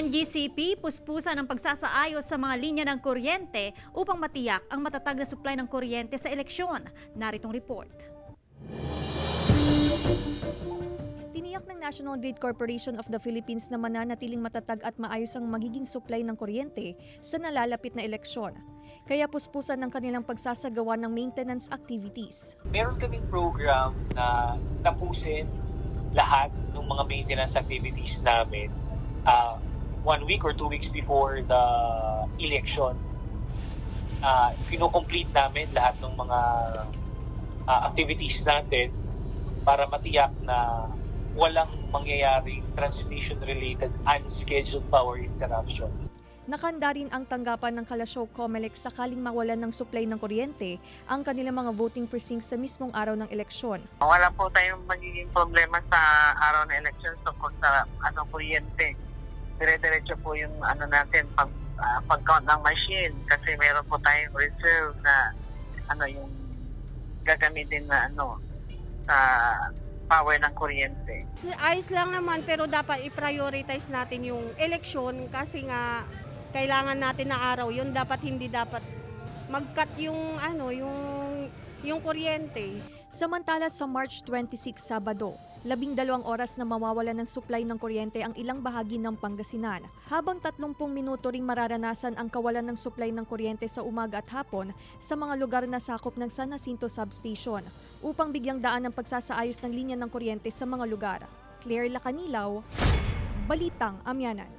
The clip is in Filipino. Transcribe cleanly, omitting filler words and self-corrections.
NGCP puspusan ang pagsasaayos sa mga linya ng kuryente upang matiyak ang matatag na supply ng kuryente sa eleksyon. Naritong report. Tiniyak ng National Grid Corporation of the Philippines na mananatiling matatag at maayos ang magiging supply ng kuryente sa nalalapit na eleksyon. Kaya puspusan ng kanilang pagsasagawa ng maintenance activities. Meron kaming program na tapusin lahat ng mga maintenance activities namin 1 week or 2 weeks before the election. Kino-complete namin lahat ng mga activities natin para matiyak na walang mangyayaring transmission-related unscheduled power interruption. Nakanda rin ang tanggapan ng Kalasyaw Comelec sakaling mawalan ng supply ng kuryente ang kanilang mga voting precincts sa mismong araw ng eleksyon. Wala po tayong magiging problema sa araw ng election tungkol sa kuryente. Dire-diretso po yung natin pag-count ng machine kasi meron po tayong reserve na yung gagamitin na sa power ng kuryente. Ayos lang naman pero dapat i-prioritize natin yung election kasi nga kailangan natin na araw yun, hindi dapat mag-cut yung kuryente. Samantala sa March 26 Sabado, 12 oras na mawawala ng supply ng kuryente ang ilang bahagi ng Pangasinan, habang 30 minuto ring mararanasan ang kawalan ng supply ng kuryente sa umaga at hapon sa mga lugar na sakop ng San Jacinto Substation upang bigyang daan ang pagsasaayos ng linya ng kuryente sa mga lugar. Claire Lacanilaw, Balitang Amyanan.